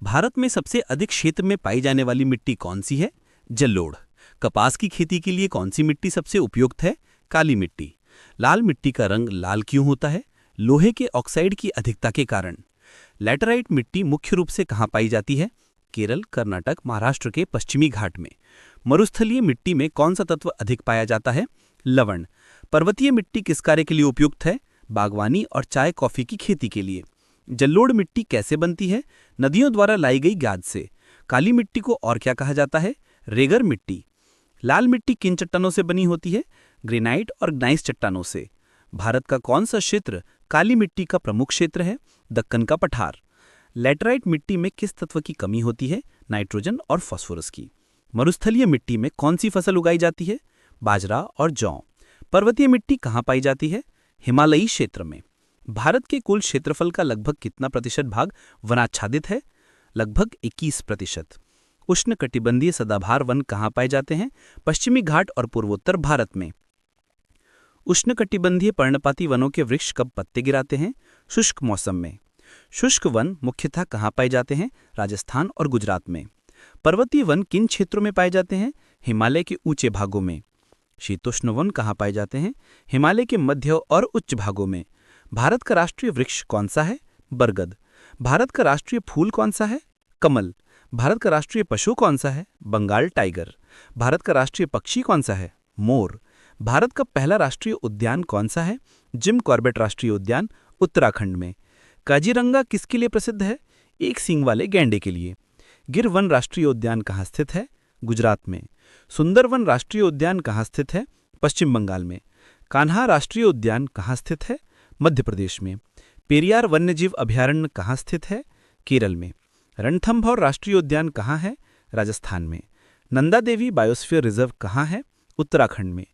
भारत में सबसे अधिक क्षेत्र में पाई जाने वाली मिट्टी कौन सी है? जलोढ़। कपास की खेती के लिए कौन सी मिट्टी सबसे उपयुक्त है? काली मिट्टी। लाल मिट्टी का रंग लाल क्यों होता है? लोहे के ऑक्साइड की अधिकता के कारण। लैटेराइट मिट्टी मुख्य रूप से कहाँ पाई जाती है? केरल, कर्नाटक, महाराष्ट्र के पश्चिमी घाट में। मरुस्थलीय मिट्टी में कौन सा तत्व अधिक पाया जाता है? लवण। पर्वतीय मिट्टी किस कार्य के लिए उपयुक्त है? बागवानी और चाय कॉफी की खेती के लिए। जलोढ़ मिट्टी कैसे बनती है? नदियों द्वारा लाई गई गाद से। काली मिट्टी को और क्या कहा जाता है? रेगर मिट्टी। लाल मिट्टी किन चट्टानों से बनी होती है? ग्रेनाइट और ग्नाइस चट्टानों से। भारत का कौन सा क्षेत्र काली मिट्टी का प्रमुख क्षेत्र है? दक्कन का पठार। लैटेराइट मिट्टी में किस तत्व की कमी होती है? नाइट्रोजन और फास्फोरस की। मरुस्थलीय मिट्टी में कौन सी फसल उगाई जाती है? बाजरा और जौ। पर्वतीय मिट्टी कहाँ पाई जाती है? हिमालयी क्षेत्र में। भारत के कुल क्षेत्रफल का लगभग कितना प्रतिशत भाग वनाच्छादित है? लगभग 21%। उष्णकटिबंधीय सदाबहार वन कहाँ पाए जाते हैं? पश्चिमी घाट और पूर्वोत्तर भारत में। उष्णकटिबंधीय पर्णपाती वनों के वृक्ष कब पत्ते गिराते हैं? शुष्क मौसम में। शुष्क वन मुख्यतः कहाँ पाए जाते हैं? राजस्थान और गुजरात में। पर्वतीय वन किन क्षेत्रों में पाए जाते हैं? हिमालय के ऊंचे भागों में। शीतोष्ण वन कहाँ पाए जाते हैं? हिमालय के मध्य और उच्च भागों में। भारत का राष्ट्रीय वृक्ष कौन सा है? बरगद। भारत का राष्ट्रीय फूल कौन सा है? कमल। भारत का राष्ट्रीय पशु कौन सा है? बंगाल टाइगर। भारत का राष्ट्रीय पक्षी कौन सा है? मोर। भारत का पहला राष्ट्रीय उद्यान कौन सा है? जिम कॉर्बेट राष्ट्रीय उद्यान, उत्तराखंड में। काजीरंगा किसके लिए प्रसिद्ध है? एक सींग वाले गैंडे के लिए। गिर वन राष्ट्रीय उद्यान कहाँ स्थित है? गुजरात में। सुंदरवन राष्ट्रीय उद्यान कहाँ स्थित है? पश्चिम बंगाल में। कान्हा राष्ट्रीय उद्यान कहाँ स्थित है? मध्य प्रदेश में। पेरियार वन्यजीव अभयारण्य कहाँ स्थित है? केरल में। रणथंभौर राष्ट्रीय उद्यान कहाँ है? राजस्थान में। नंदा देवी बायोस्फीयर रिजर्व कहाँ है? उत्तराखंड में।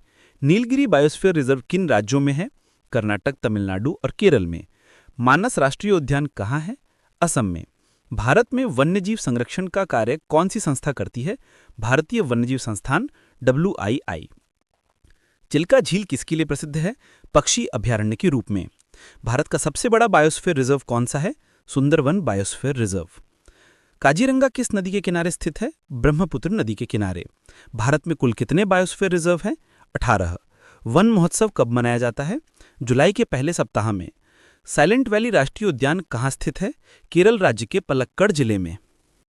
नीलगिरी बायोस्फीयर रिजर्व किन राज्यों में है? कर्नाटक, तमिलनाडु और केरल में। मानस राष्ट्रीय उद्यान कहाँ है? असम में। भारत में वन्यजीव संरक्षण का कार्य कौन सी संस्था करती है? भारतीय वन्यजीव संस्थान, WII। चिल्का झील किसके लिए प्रसिद्ध है? पक्षी अभयारण्य के रूप में। भारत का सबसे बड़ा बायोस्फीयर रिजर्व कौन सा है? Sundarban biosphere reserve. काजीरंगा किस नदी के किनारे स्थित है? ब्रह्मपुत्र नदी के किनारे। भारत में कुल कितने बायोस्फीयर रिजर्व हैं? 18। वन महोत्सव कब मनाया जाता है? जुलाई के पहले सप्ताह में। साइलेंट वैली राष्ट्रीय उद्यान कहाँ स्थित है? केरल राज्य के पलक्कड़ जिले में।